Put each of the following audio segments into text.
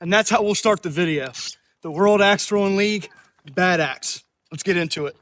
And that's how we'll start the video. The World Axe Throwing League, Bad Axe. Let's get into it.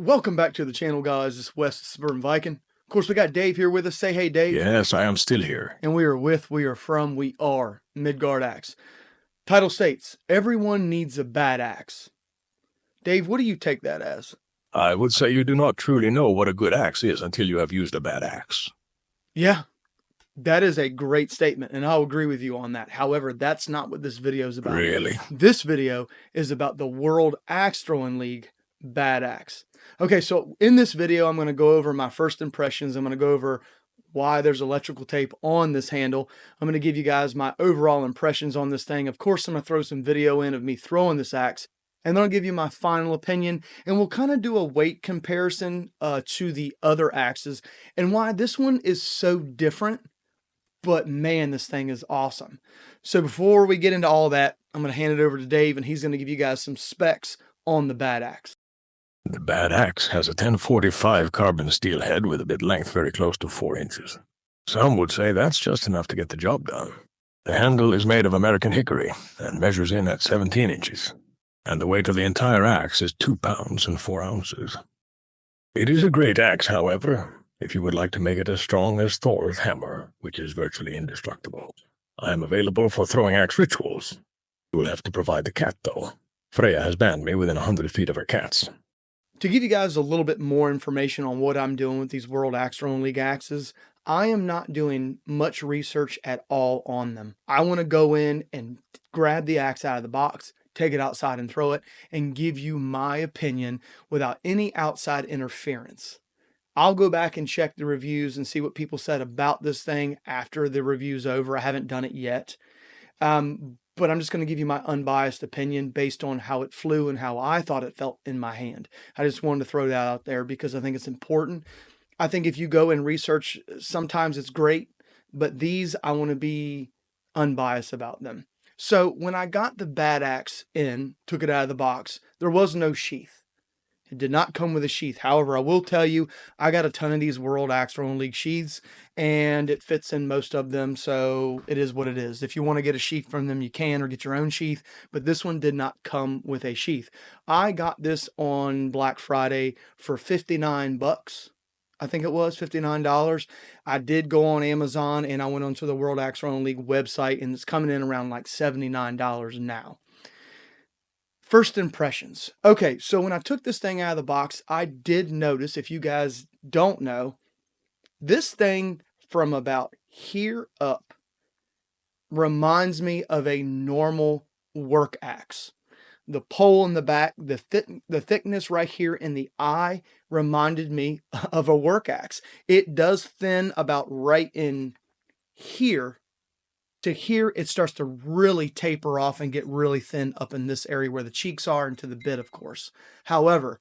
Welcome back to the channel, guys. This is Wes, Suburban Viking. Of course, we got Dave here with us. Say hey, Dave. Yes, I am still here. And we are from Midgard Axe. Title states, everyone needs a bad axe. Dave, what do you take that as? I would say you do not truly know what a good axe is until you have used a bad axe. Yeah, that is a great statement, and I'll agree with you on that. However, that's not what this video is about. Really? This video is about the World Axe Throwing League Bad Axe. Okay, so in this video, I'm going to go over my first impressions. I'm going to go over why there's electrical tape on this handle. I'm going to give you guys my overall impressions on this thing. Of course, I'm going to throw some video in of me throwing this axe, and then I'll give you my final opinion, and we'll kind of do a weight comparison to the other axes and why this one is so different. But man, this thing is awesome. So before we get into all that, I'm going to hand it over to Dave, and he's going to give you guys some specs on the Bad Axe. The bad axe has a 1045 carbon steel head with a bit length very close to 4 inches. Some would say that's just enough to get the job done. The handle is made of American hickory and measures in at 17 inches, and the weight of the entire axe is 2 pounds and 4 ounces. It is a great axe, however, if you would like to make it as strong as Thor's hammer, which is virtually indestructible. I am available for throwing axe rituals. You will have to provide the cat, though. Freya has banned me within 100 feet of her cats. To give you guys a little bit more information on what I'm doing with these World Axe Throwing League axes, I am not doing much research at all on them. I want to go in and grab the axe out of the box, take it outside and throw it, and give you my opinion without any outside interference. I'll go back and check the reviews and see what people said about this thing after the review's over. I haven't done it yet. But I'm just going to give you my unbiased opinion based on how it flew and how I thought it felt in my hand. I just wanted to throw that out there because I think it's important. I think if you go and research, sometimes it's great, but these, I want to be unbiased about them. So when I got the Bad Axe in, took it out of the box, there was no sheath. It did not come with a sheath. However, I will tell you, I got a ton of these World Axe Throwing League sheaths, and it fits in most of them, so it is what it is. If you want to get a sheath from them, you can, or get your own sheath, but this one did not come with a sheath. I got this on Black Friday for 59 bucks. I think it was $59. I did go on Amazon, and I went onto the World Axe Throwing League website, and it's coming in around like $79 now. First impressions. Okay, so when I took this thing out of the box, I did notice, if you guys don't know, this thing from about here up reminds me of a normal work axe. The pole in the back, the thickness right here in the eye reminded me of a work axe. It does thin about right in here, to here, it starts to really taper off and get really thin up in this area where the cheeks are and to the bit, of course. However,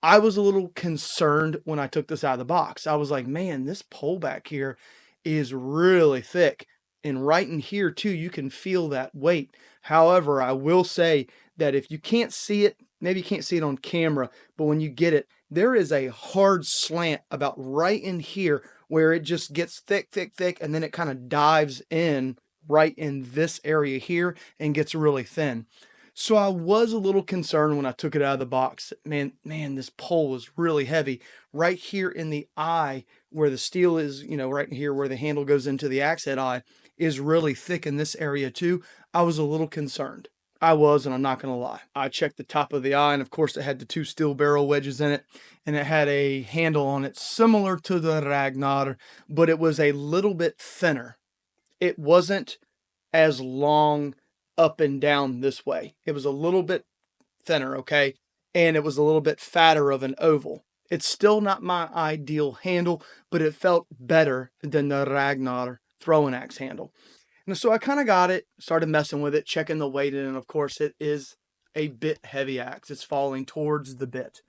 I was a little concerned when I took this out of the box. I was like, man, this pole back here is really thick. And right in here too, you can feel that weight. However, I will say that if you can't see it, maybe you can't see it on camera, but when you get it, there is a hard slant about right in here where it just gets thick, thick, thick, and then it kind of dives in right in this area here and gets really thin. So I was a little concerned when I took it out of the box. Man, this pole was really heavy. Right here in the eye where the steel is, right here where the handle goes into the axe head eye is really thick in this area too. I was a little concerned. I was, and I'm not going to lie. I checked the top of the eye, and of course it had the 2 steel barrel wedges in it, and it had a handle on it similar to the Ragnar, but it was a little bit thinner. It wasn't as long up and down this way. It was a little bit thinner, okay? And it was a little bit fatter of an oval. It's still not my ideal handle, but it felt better than the Ragnar throwing axe handle. And so I kind of got it, started messing with it, checking the weight in, and of course it is a bit heavy axe. It's falling towards the bit.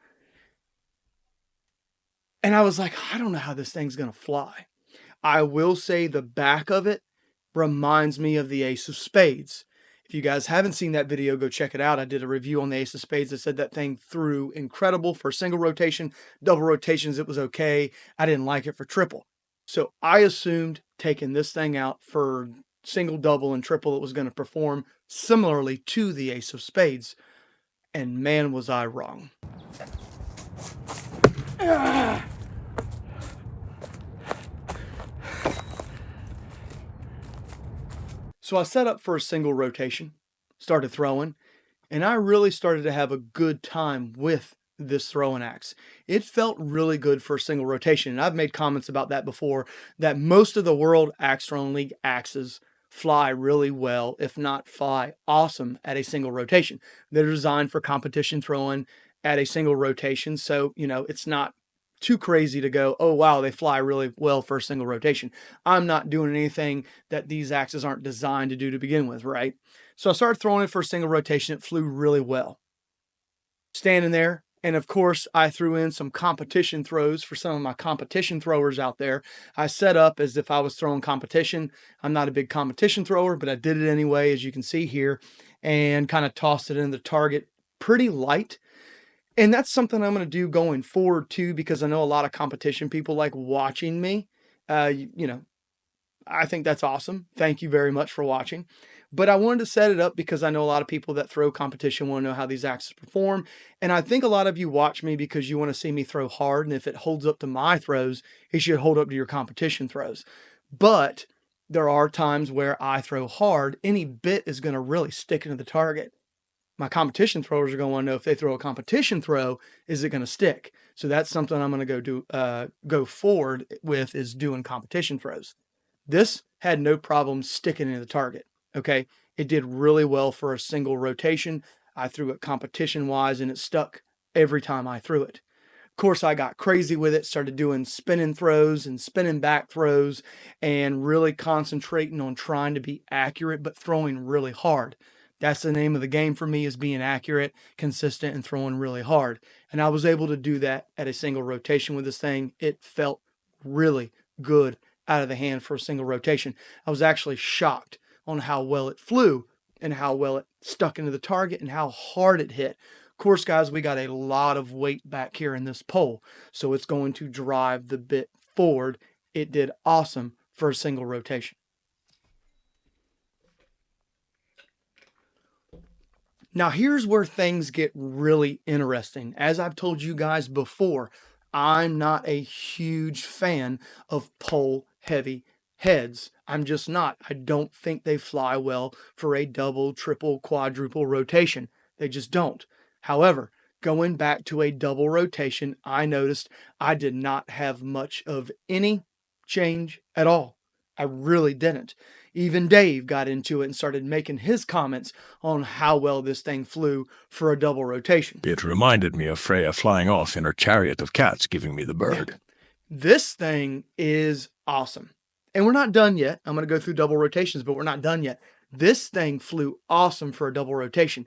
And I was like, I don't know how this thing's going to fly. I will say the back of it reminds me of the Ace of Spades. If you guys haven't seen that video, go check it out. I did a review on the Ace of Spades. I said that thing threw incredible for single rotation. Double rotations, it was okay. I didn't like it for triple. So I assumed taking this thing out for single, double, and triple, it was going to perform similarly to the Ace of Spades. And man, was I wrong. So I set up for a single rotation, started throwing, and I really started to have a good time with this throwing axe. It felt really good for a single rotation, and I've made comments about that before, that most of the World Axethrowing League axes fly really well, if not fly awesome at a single rotation. They're designed for competition throwing at a single rotation, so, it's not too crazy to go, oh wow, they fly really well for a single rotation. I'm not doing anything that these axes aren't designed to do to begin with, right? So I started throwing it for a single rotation. It flew really well. Standing there, and of course I threw in some competition throws for some of my competition throwers out there. I set up as if I was throwing competition. I'm not a big competition thrower, but I did it anyway, as you can see here, and kind of tossed it in the target pretty light. And that's something I'm going to do going forward too, because I know a lot of competition people like watching me. I think that's awesome. Thank you very much for watching. But I wanted to set it up because I know a lot of people that throw competition want to know how these axes perform. And I think a lot of you watch me because you want to see me throw hard. And if it holds up to my throws, it should hold up to your competition throws. But there are times where I throw hard. Any bit is going to really stick into the target. My competition throwers are going to want to know if they throw a competition throw, is it going to stick? So that's something I'm going to go forward with, is doing competition throws. This had no problem sticking in the target. Okay, it did really well for a single rotation. I threw it competition wise and it stuck every time I threw it. Of course, I got crazy with it, started doing spinning throws and spinning back throws and really concentrating on trying to be accurate, but throwing really hard. That's the name of the game for me, is being accurate, consistent, and throwing really hard. And I was able to do that at a single rotation with this thing. It felt really good out of the hand for a single rotation. I was actually shocked on how well it flew and how well it stuck into the target and how hard it hit. Of course, guys, we got a lot of weight back here in this pole, so it's going to drive the bit forward. It did awesome for a single rotation. Now, here's where things get really interesting. As I've told you guys before, I'm not a huge fan of pole heavy heads. I'm just not. I don't think they fly well for a double, triple, quadruple rotation. They just don't. However, going back to a double rotation, I noticed I did not have much of any change at all. I really didn't. Even Dave got into it and started making his comments on how well this thing flew for a double rotation. It reminded me of Freya flying off in her chariot of cats, giving me the bird. Yeah. This thing is awesome. And we're not done yet. I'm going to go through double rotations, but we're not done yet. This thing flew awesome for a double rotation.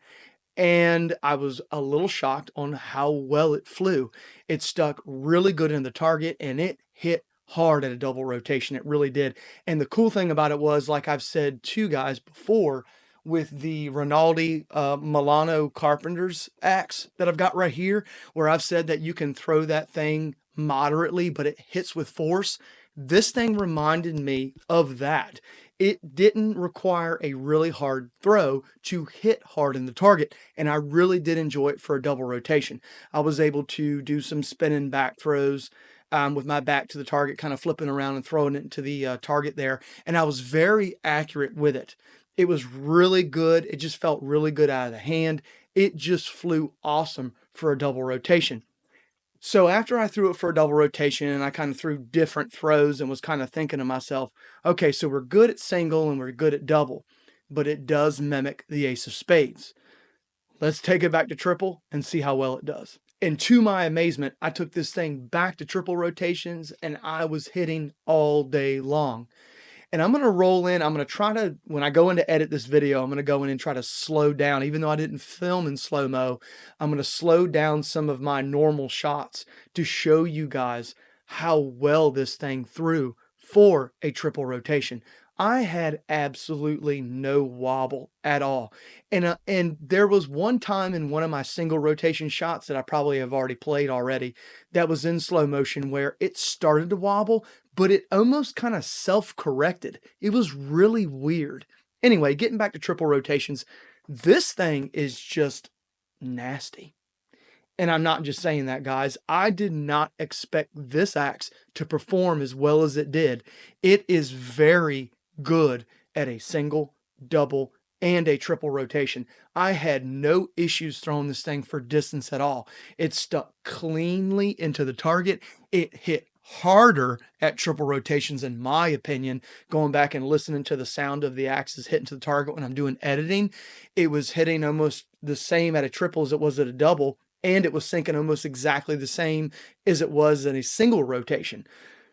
And I was a little shocked on how well it flew. It stuck really good in the target and it hit hard at a double rotation. It really did. And the cool thing about it was, like I've said to you guys before, with the Rinaldi Milano Carpenter's axe that I've got right here, where I've said that you can throw that thing moderately, but it hits with force. This thing reminded me of that. It didn't require a really hard throw to hit hard in the target, and I really did enjoy it for a double rotation. I was able to do some spinning back throws with my back to the target, kind of flipping around and throwing it into the target there, and I was very accurate with it. It was really good. It just felt really good out of the hand. It just flew awesome for a double rotation. So after I threw it for a double rotation and I kind of threw different throws and was kind of thinking to myself, okay, so we're good at single and we're good at double, but it does mimic the ace of spades. Let's take it back to triple and see how well it does. And to my amazement, I took this thing back to triple rotations and I was hitting all day long. And I'm going to roll in. I'm going to try to, when I go in to edit this video, I'm going to go in and try to slow down. Even though I didn't film in slow-mo, I'm going to slow down some of my normal shots to show you guys how well this thing threw for a triple rotation. I had absolutely no wobble at all. And there was one time in one of my single rotation shots that I probably have already played already that was in slow motion where it started to wobble, but it almost kind of self-corrected. It was really weird. Anyway, getting back to triple rotations, this thing is just nasty. And I'm not just saying that, guys. I did not expect this axe to perform as well as it did. It is very good at a single, double, and a triple rotation. I had no issues throwing this thing for distance at all. It stuck cleanly into the target. It hit harder at triple rotations, in my opinion. Going back and listening to the sound of the axes hitting to the target when I'm doing editing, it was hitting almost the same at a triple as it was at a double, and it was sinking almost exactly the same as it was in a single rotation.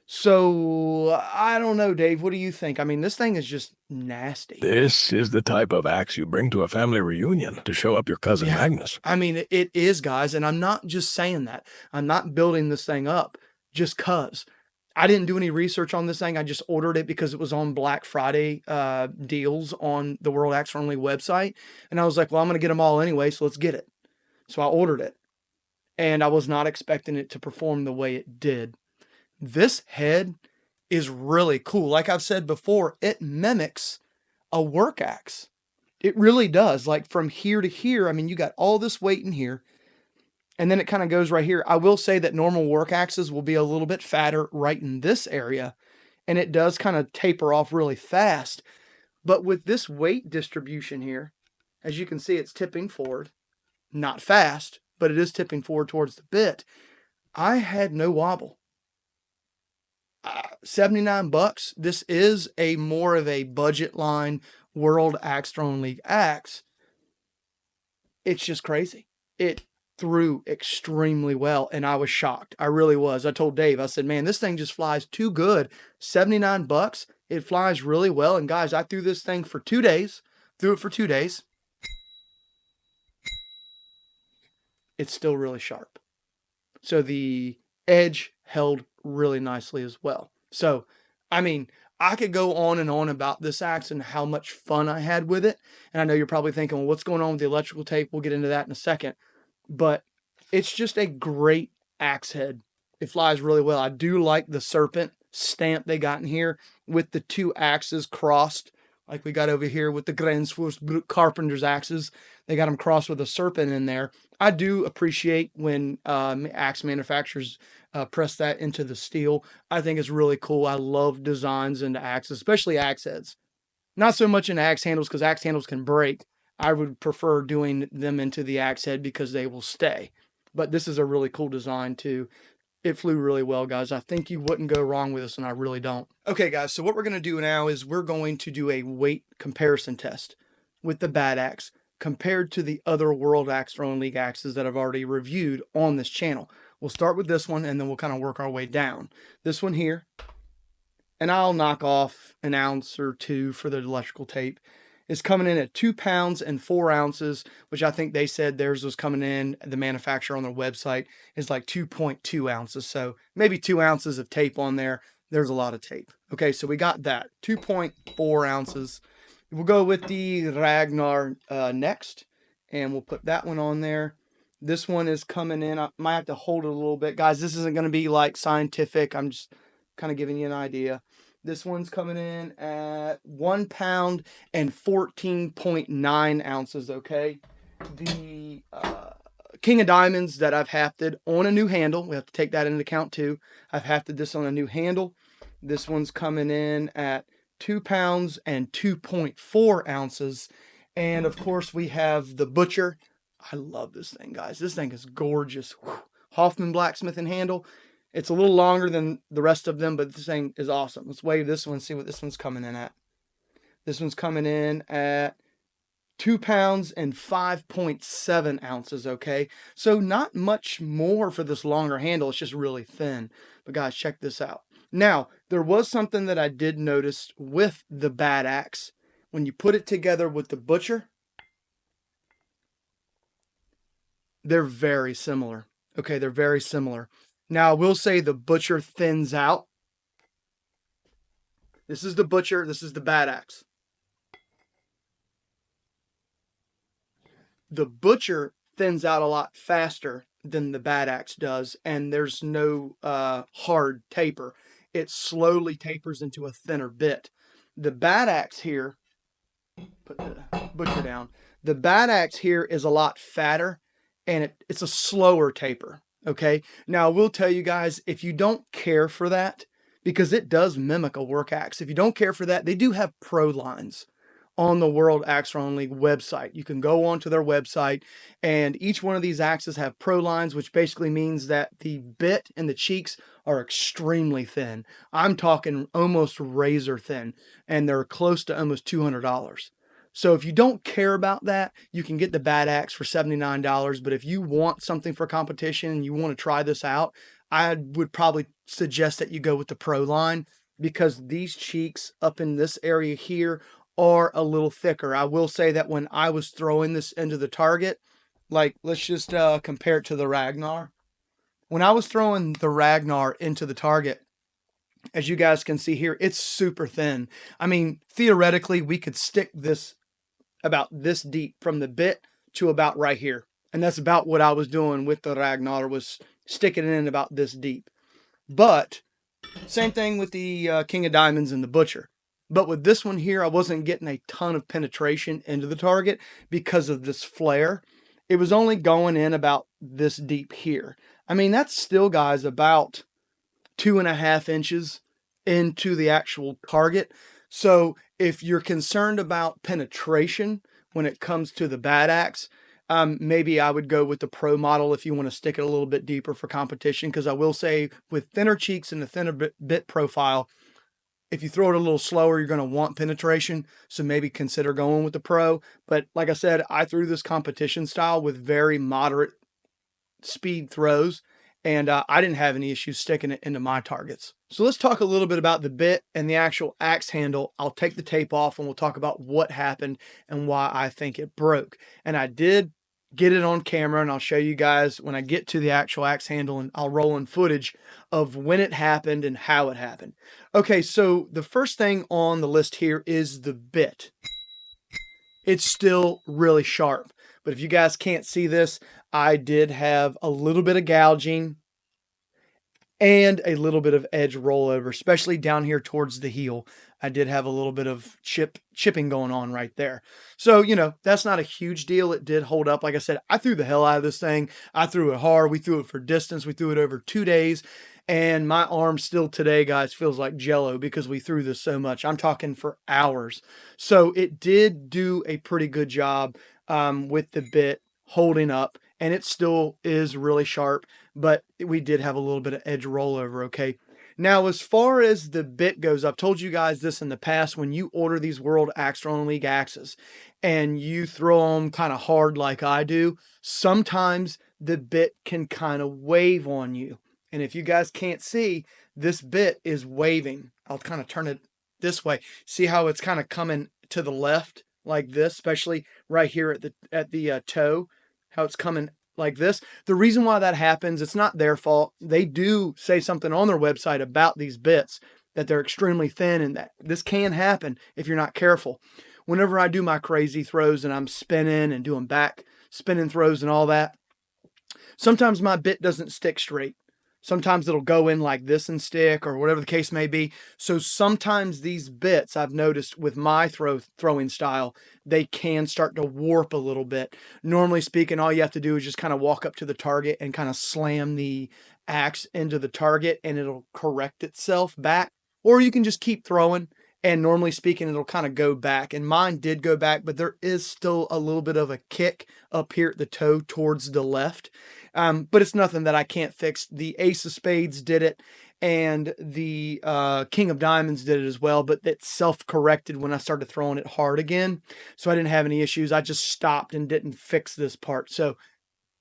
So I don't know, Dave. What do you think? I mean, this thing is just nasty. This is the type of axe you bring to a family reunion to show up your cousin Magnus. I mean, it is, guys, and I'm not just saying that. I'm not building this thing up just cuz. I didn't do any research on this thing. I just ordered it because it was on Black Friday deals on the World Axethrowing website, and I was like, well, I'm going to get them all anyway, so let's get it. So I ordered it, and I was not expecting it to perform the way it did. This head is really cool. Like I've said before, it mimics a work axe. It really does. Like from here to here, I mean, you got all this weight in here, and then it kind of goes right here. I will say that normal work axes will be a little bit fatter right in this area, and it does kind of taper off really fast. But with this weight distribution here, as you can see, it's tipping forward. Not fast, but it is tipping forward towards the bit. I had no wobble. 79 bucks. This is a more of a budget line World Axethrowing League axe. It's just crazy. It threw extremely well, and I was shocked. I really was. I told Dave, I said, man, this thing just flies too good. 79 bucks. It flies really well. And guys, I threw this thing for 2 days. Threw it for 2 days. It's still really sharp. So the edge held really nicely as well. So, I mean, I could go on and on about this axe and how much fun I had with it. And I know you're probably thinking, well, what's going on with the electrical tape? We'll get into that in a second. But it's just a great axe head. It flies really well. I do like the serpent stamp they got in here with the two axes crossed, like we got over here with the Grensfors Carpenter's axes. They got them crossed with a serpent in there. I do appreciate when axe manufacturers press that into the steel. I think it's really cool. I love designs into axes, especially axe heads. Not so much in axe handles because axe handles can break. I would prefer doing them into the axe head because they will stay. But this is a really cool design too. It flew really well, guys. I think you wouldn't go wrong with this, and I really don't. Okay, guys, so what we're going to do now is we're going to do a weight comparison test with the Bad Axe compared to the other World Axethrowing League axes that I've already reviewed on this channel. We'll start with this one, and then we'll kind of work our way down. This one here and I'll knock off an ounce or two for the electrical tape, is coming in at 2 pounds and 4 ounces, which I think they said theirs was coming in, the manufacturer on their website is like 2.2 ounces. So maybe 2 ounces of tape on there. There's a lot of tape. Okay, so we got that 2.4 ounces. We'll go with the Ragnar next, and we'll put that one on there. This one is coming in. I might have to hold it a little bit. Guys, this isn't going to be like scientific. I'm just kind of giving you an idea. This one's coming in at 1 pound and 14.9 ounces, okay? The King of Diamonds that I've hafted on a new handle, we have to take that into account too. I've hafted this on a new handle. This one's coming in at 2 pounds and 2.4 ounces. And of course, we have the Butcher. I love this thing, guys. This thing is gorgeous. Whew. Hoffman blacksmith and handle. It's a little longer than the rest of them, but this thing is awesome. Let's wave this one, see what this one's coming in at. This one's coming in at 2 pounds and 5.7 ounces, okay? So not much more for this longer handle. It's just really thin. But guys, check this out. Now, there was something that I did notice with the Bad Axe. When you put it together with the Butcher, they're very similar. Okay, they're very similar. Now, I will say the Butcher thins out. This is the Butcher. This is the Bad Axe. The Butcher thins out a lot faster than the Bad Axe does, and there's no hard taper. It slowly tapers into a thinner bit. The Bad Axe here, put the Butcher down. The Bad Axe here is a lot fatter, and it's a slower taper. Okay, now I will tell you guys, if you don't care for that, because it does mimic a work axe, if you don't care for that, they do have pro lines on the World Axethrowing League website. You can go onto their website, and each one of these axes have pro lines, which basically means that the bit and the cheeks are extremely thin. I'm talking almost razor thin, and they're close to almost $200. So if you don't care about that, you can get the Bad Axe for $79. But if you want something for competition and you want to try this out, I would probably suggest that you go with the Pro line, because these cheeks up in this area here are a little thicker. I will say that when I was throwing this into the target, like let's just compare it to the Ragnar. When I was throwing the Ragnar into the target, as you guys can see here, it's super thin. I mean, theoretically, we could stick this about this deep from the bit to about right here. And that's about what I was doing with the Ragnar, was sticking it in about this deep. But same thing with the King of Diamonds and the Butcher. But with this one here, I wasn't getting a ton of penetration into the target because of this flare. It was only going in about this deep here. I mean, that's still, guys, about 2.5 inches into the actual target. So if you're concerned about penetration when it comes to the Bad Axe, maybe I would go with the Pro model if you want to stick it a little bit deeper for competition. Because I will say, with thinner cheeks and a thinner bit profile, if you throw it a little slower, you're going to want penetration. So maybe consider going with the Pro. But like I said, I threw this competition style with very moderate speed throws, and I didn't have any issues sticking it into my targets. So let's talk a little bit about the bit and the actual axe handle. I'll take the tape off and we'll talk about what happened and why I think it broke. And I did get it on camera, and I'll show you guys when I get to the actual axe handle, and I'll roll in footage of when it happened and how it happened. Okay, so the first thing on the list here is the bit. It's still really sharp, but if you guys can't see this, I did have a little bit of gouging and a little bit of edge rollover, especially down here towards the heel. I did have a little bit of chipping going on right there. So, you know, that's not a huge deal. It did hold up. Like I said, I threw the hell out of this thing. I threw it hard. We threw it for distance. We threw it over 2 days. And my arm still today, guys, feels like jello because we threw this so much. I'm talking for hours. So it did do a pretty good job with the bit holding up. And it still is really sharp, but we did have a little bit of edge rollover, okay? Now, as far as the bit goes, I've told you guys this in the past. When you order these World Axethrowing League axes and you throw them kind of hard like I do, sometimes the bit can kind of wave on you. And if you guys can't see, this bit is waving. I'll kind of turn it this way. See how it's kind of coming to the left like this, especially right here at the toe, how it's coming like this. The reason why that happens, it's not their fault. They do say something on their website about these bits, that they're extremely thin, and that this can happen if you're not careful. Whenever I do my crazy throws and I'm spinning and doing back spinning throws and all that, sometimes my bit doesn't stick straight. Sometimes it'll go in like this and stick, or whatever the case may be. So sometimes these bits, I've noticed with my throwing style, they can start to warp a little bit. Normally speaking, all you have to do is just kind of walk up to the target and kind of slam the axe into the target, and it'll correct itself back. Or you can just keep throwing, and normally speaking, it'll kind of go back. And mine did go back, but there is still a little bit of a kick up here at the toe towards the left. But it's nothing that I can't fix. The Ace of Spades did it, and the King of Diamonds did it as well, but it self-corrected when I started throwing it hard again. So I didn't have any issues. I just stopped and didn't fix this part. So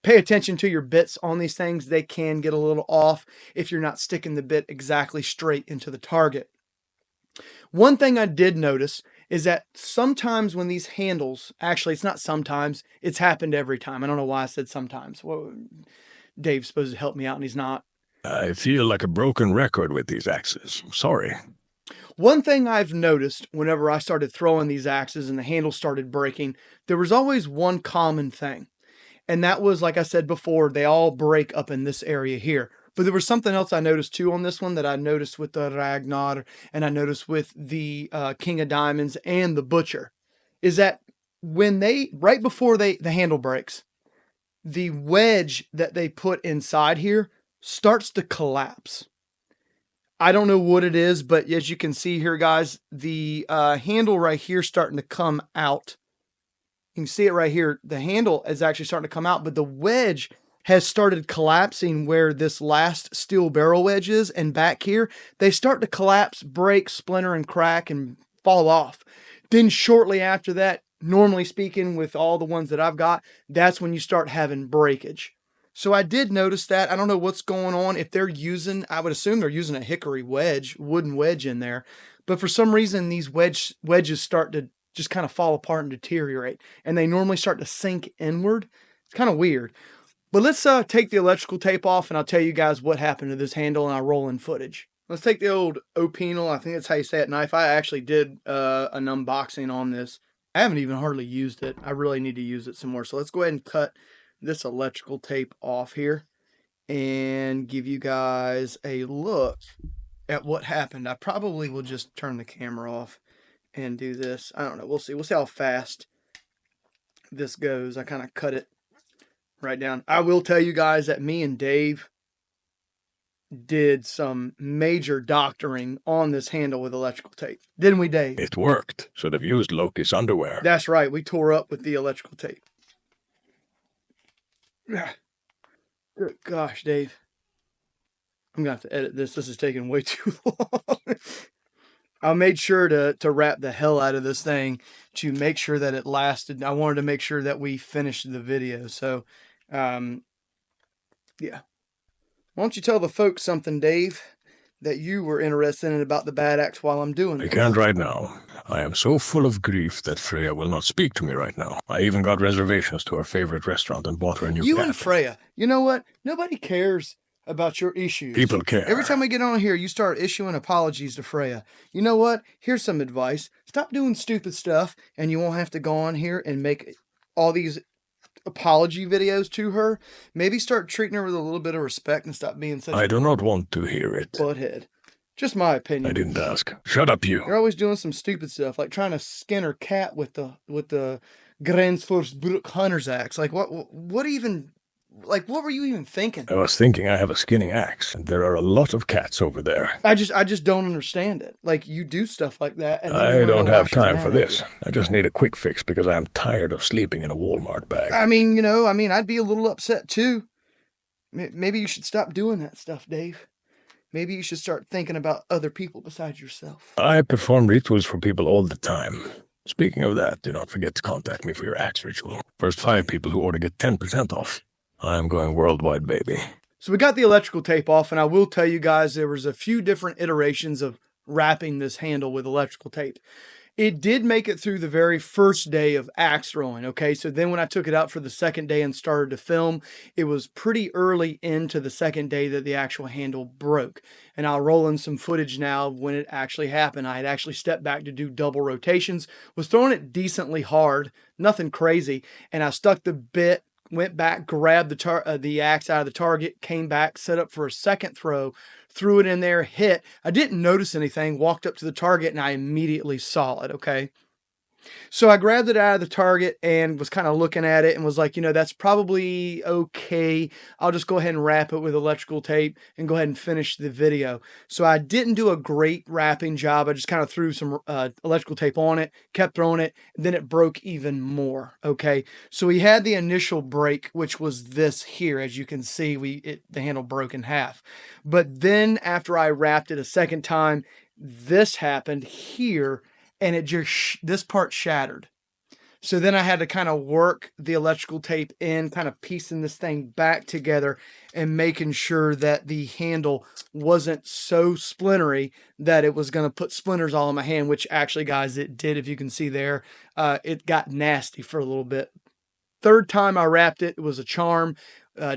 pay attention to your bits on these things. They can get a little off if you're not sticking the bit exactly straight into the target. One thing I did notice is that sometimes when these handles, actually it's not sometimes, it's happened every time. I don't know why I said sometimes. Well, Dave's supposed to help me out and he's not. I feel like a broken record with these axes. Sorry. One thing I've noticed whenever I started throwing these axes and the handles started breaking, there was always one common thing. And that was, like I said before, they all break up in this area here. But there was something else I noticed too on this one that I noticed with the Ragnar, and I noticed with the King of Diamonds and the Butcher, is that when right before the handle breaks, the wedge that they put inside here starts to collapse. I don't know what it is, but as you can see here, guys, the handle right here starting to come out. You can see it right here. The handle is actually starting to come out, but the wedge has started collapsing where this last steel barrel wedge is, and back here, they start to collapse, break, splinter, and crack, and fall off. Then shortly after that, normally speaking, with all the ones that I've got, that's when you start having breakage. So I did notice that. I don't know what's going on. If they're using, I would assume they're using a hickory wedge, wooden wedge in there. But for some reason, these wedges start to just kind of fall apart and deteriorate. And they normally start to sink inward. It's kind of weird. But let's take the electrical tape off, and I'll tell you guys what happened to this handle, and I'll roll in footage. Let's take the old Opinel, I think that's how you say it, knife. I actually did an unboxing on this. I haven't even hardly used it. I really need to use it some more. So let's go ahead and cut this electrical tape off here and give you guys a look at what happened. I probably will just turn the camera off and do this. I don't know. We'll see. We'll see how fast this goes. I kind of cut it right down. I will tell you guys that me and Dave did some major doctoring on this handle with electrical tape. Didn't we, Dave? It worked. Should have used Loki's underwear. That's right. We tore up with the electrical tape. Good gosh, Dave. I'm going to have to edit this. This is taking way too long. I made sure to wrap the hell out of this thing to make sure that it lasted. I wanted to make sure that we finished the video. So, yeah. Why don't you tell the folks something, Dave, that you were interested in about the bad axe while I'm doing I this? can't right now. I am so full of grief that Freya will not speak to me right now. I even got reservations to her favorite restaurant and bought her a new You cat. and Freya, you know what? Nobody cares about your issues. People care. Every time we get on here, you start issuing apologies to Freya. You know what? Here's some advice. Stop doing stupid stuff, and you won't have to go on here and make all these apology videos to her. Maybe start treating her with a little bit of respect and stop being such I do not want to hear it. butthead. Just my opinion. I didn't ask. Shut up, you. You're always doing some stupid stuff, like trying to skin her cat with the Grensforsbruck hunter's axe. Like what even? Like, what were you even thinking? I was thinking I have a skinning axe, and there are a lot of cats over there. I just don't understand it. Like, you do stuff like that. And I don't have time for this. I just need a quick fix because I am tired of sleeping in a Walmart bag. I mean, I'd be a little upset too. Maybe you should stop doing that stuff, Dave. Maybe you should start thinking about other people besides yourself. I perform rituals for people all the time. Speaking of that, do not forget to contact me for your axe ritual. First 5 people who order get 10% off. I'm going worldwide, baby. So we got the electrical tape off, and I will tell you guys there was a few different iterations of wrapping this handle with electrical tape. It did make it through the very first day of axe throwing, okay? So then when I took it out for the second day and started to film, it was pretty early into the second day that the actual handle broke. And I'll roll in some footage now of when it actually happened. I had actually stepped back to do double rotations, was throwing it decently hard, nothing crazy, and I stuck the bit, went back, grabbed the axe out of the target, came back, set up for a second throw, threw it in there, hit. I didn't notice anything, walked up to the target, and I immediately saw it, okay? So I grabbed it out of the target and was kind of looking at it and was like, you know, that's probably okay. I'll just go ahead and wrap it with electrical tape and go ahead and finish the video. So I didn't do a great wrapping job. I just kind of threw some electrical tape on it, kept throwing it, and then it broke even more, okay? So we had the initial break, which was this here. As you can see, the handle broke in half. But then after I wrapped it a second time, this happened here, and it just this part shattered. So then I had to kind of work the electrical tape in, kind of piecing this thing back together and making sure that the handle wasn't so splintery that it was going to put splinters all in my hand, which actually, guys, it did. If you can see there, it got nasty for a little bit. Third time I wrapped it, it was a charm.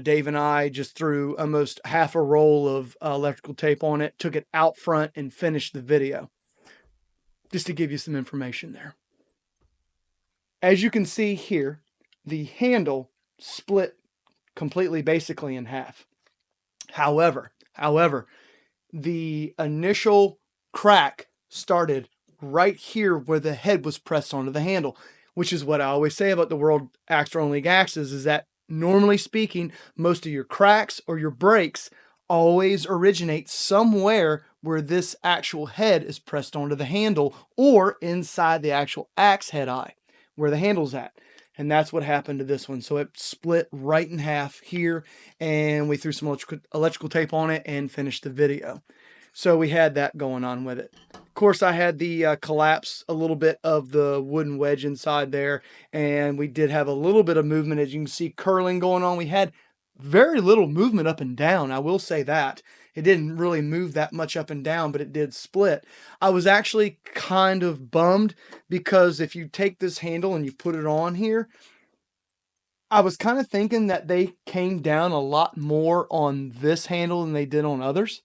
Dave and I just threw almost half a roll of electrical tape on it, took it out front, and finished the video. Just to give you some information there. As you can see here, the handle split completely, basically in half. However, the initial crack started right here where the head was pressed onto the handle, which is what I always say about the World Axe Throwing League axes, is that normally speaking, most of your cracks or your breaks always originate somewhere where this actual head is pressed onto the handle or inside the actual axe head eye where the handle's at. And that's what happened to this one. So it split right in half here, and we threw some electrical tape on it and finished the video. So we had that going on with it. Of course, I had the collapse a little bit of the wooden wedge inside there, and we did have a little bit of movement, as you can see, curling going on. We had very little movement up and down, I will say that. It didn't really move that much up and down, but it did split. I was actually kind of bummed because if you take this handle and you put it on here, I was kind of thinking that they came down a lot more on this handle than they did on others.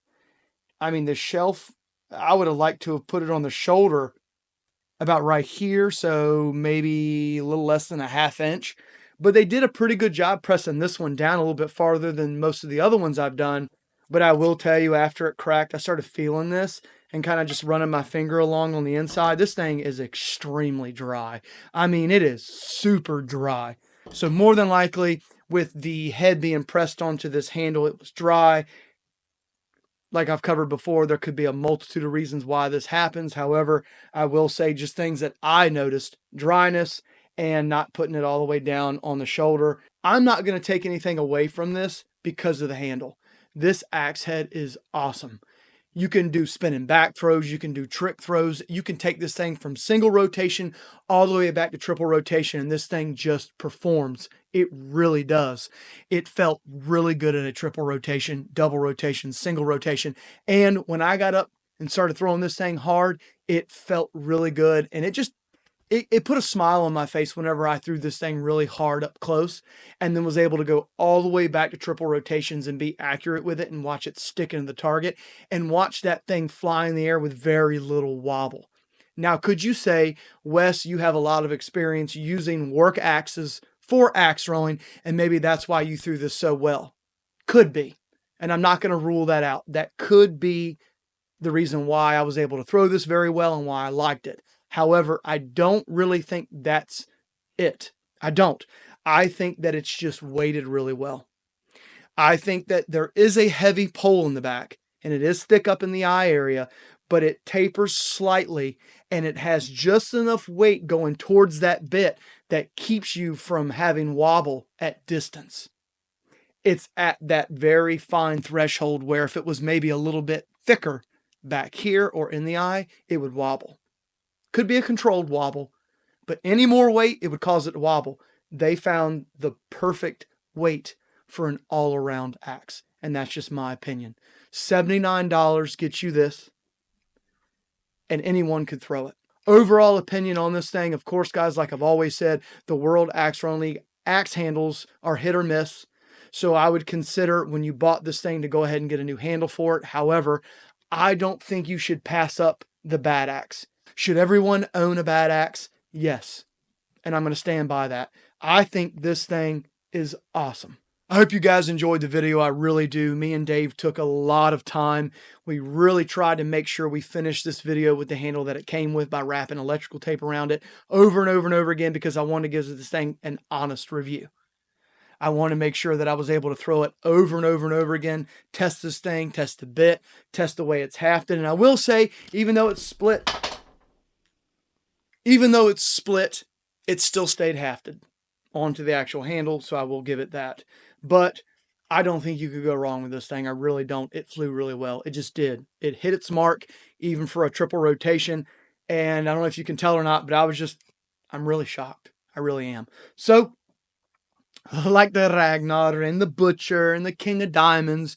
I mean, the shelf, I would have liked to have put it on the shoulder about right here, so maybe a little less than a ½ inch. But they did a pretty good job pressing this one down a little bit farther than most of the other ones I've done. But I will tell you, after it cracked, I started feeling this and kind of just running my finger along on the inside. This thing is extremely dry. I mean, it is super dry. So more than likely, with the head being pressed onto this handle, it was dry. Like I've covered before, there could be a multitude of reasons why this happens. However, I will say just things that I noticed: dryness and not putting it all the way down on the shoulder. I'm not going to take anything away from this because of the handle. This axe head is awesome. You can do spinning back throws. You can do trick throws. You can take this thing from single rotation all the way back to triple rotation, and this thing just performs. It really does. It felt really good in a triple rotation, double rotation, single rotation. And when I got up and started throwing this thing hard, it felt really good. And it put a smile on my face whenever I threw this thing really hard up close and then was able to go all the way back to triple rotations and be accurate with it and watch it stick into the target and watch that thing fly in the air with very little wobble. Now, could you say, Wes, you have a lot of experience using work axes for axe throwing, and maybe that's why you threw this so well? Could be. And I'm not going to rule that out. That could be the reason why I was able to throw this very well and why I liked it. However, I don't really think that's it. I don't. I think that it's just weighted really well. I think that there is a heavy pole in the back, and it is thick up in the eye area, but it tapers slightly, and it has just enough weight going towards that bit that keeps you from having wobble at distance. It's at that very fine threshold where if it was maybe a little bit thicker back here or in the eye, it would wobble. Could be a controlled wobble, but any more weight, it would cause it to wobble. They found the perfect weight for an all-around axe. And that's just my opinion. $79 gets you this, and anyone could throw it. Overall opinion on this thing, of course, guys, like I've always said, the World Axethrowing League axe handles are hit or miss. So I would consider when you bought this thing to go ahead and get a new handle for it. However, I don't think you should pass up the bad axe. Should everyone own a bad axe? Yes. And I'm going to stand by that. I think this thing is awesome. I hope you guys enjoyed the video. I really do. Me and Dave took a lot of time. We really tried to make sure we finished this video with the handle that it came with by wrapping electrical tape around it over and over and over again, because I wanted to give this thing an honest review. I want to make sure that I was able to throw it over and over and over again, test this thing, test the bit, test the way it's hafted. And I will say, even though it's split, it still stayed hafted onto the actual handle, so I will give it that. But I don't think you could go wrong with this thing. I really don't. It flew really well. It just did. It hit its mark, even for a triple rotation. And I don't know if you can tell or not, but I'm really shocked. I really am. So, like the Ragnar and the Butcher and the King of Diamonds,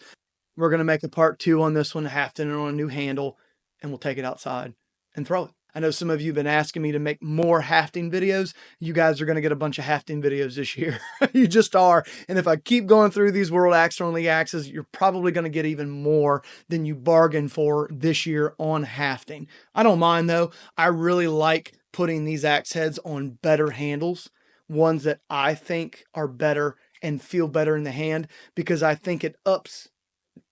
we're going to make a part 2 on this one, hafting it on a new handle, and we'll take it outside and throw it. I know some of you have been asking me to make more hafting videos. You guys are going to get a bunch of hafting videos this year. You just are. And if I keep going through these World Axethrowing League axes, you're probably going to get even more than you bargained for this year on hafting. I don't mind though. I really like putting these axe heads on better handles, ones that I think are better and feel better in the hand, because I think it ups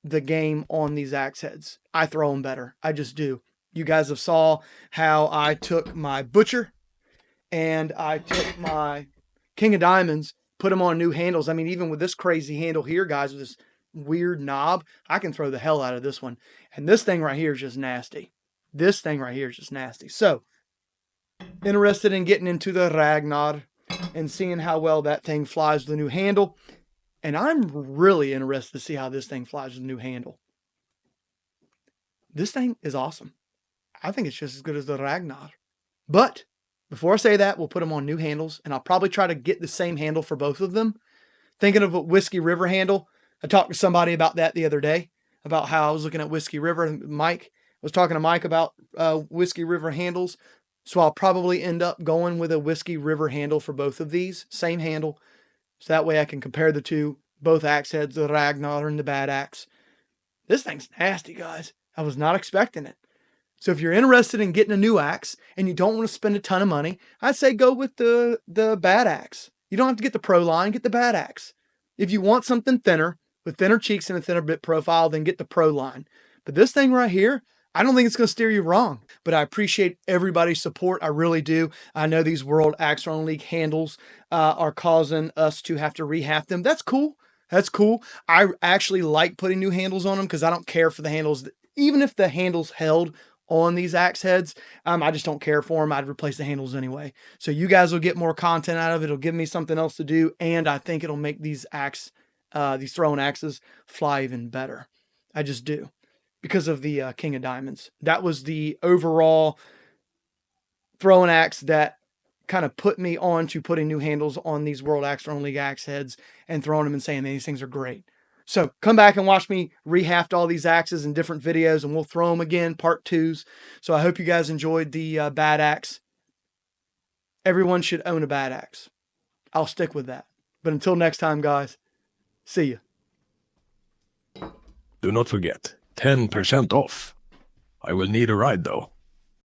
the game on these axe heads. I throw them better. I just do. You guys have saw how I took my Butcher and I took my King of Diamonds, put them on new handles. I mean, even with this crazy handle here, guys, with this weird knob, I can throw the hell out of this one. And this thing right here is just nasty. This thing right here is just nasty. So, interested in getting into the Ragnar and seeing how well that thing flies with the new handle. And I'm really interested to see how this thing flies with the new handle. This thing is awesome. I think it's just as good as the Ragnar. But before I say that, we'll put them on new handles, and I'll probably try to get the same handle for both of them. Thinking of a Whiskey River handle. I talked to somebody about that the other day, about how I was looking at Whiskey River, and Mike was talking to Mike about Whiskey River handles. So I'll probably end up going with a Whiskey River handle for both of these. Same handle. So that way I can compare the two, both axe heads, the Ragnar and the Bad Axe. This thing's nasty, guys. I was not expecting it. So if you're interested in getting a new axe and you don't want to spend a ton of money, I'd say go with the Bad Axe. You don't have to get the Pro line, get the Bad Axe. If you want something thinner, with thinner cheeks and a thinner bit profile, then get the Pro line. But this thing right here, I don't think it's going to steer you wrong. But I appreciate everybody's support. I really do. I know these World Axethrowing League handles are causing us to have to rehaft them. That's cool. That's cool. I actually like putting new handles on them because I don't care for the handles. Even if the handles held on these axe heads, I just don't care for them. I'd replace the handles anyway. So you guys will get more content out of it. It'll give me something else to do, and I think it'll make these throwing axes fly even better. I just do, because of the King of Diamonds. That was the overall throwing axe that kind of put me on to putting new handles on these World Axethrowing League axe heads and throwing them and saying these things are great. So come back and watch me rehaft all these axes in different videos, and we'll throw them again, part 2s. So I hope you guys enjoyed the Bad Axe. Everyone should own a Bad Axe. I'll stick with that. But until next time, guys, see ya. Do not forget, 10% off. I will need a ride though.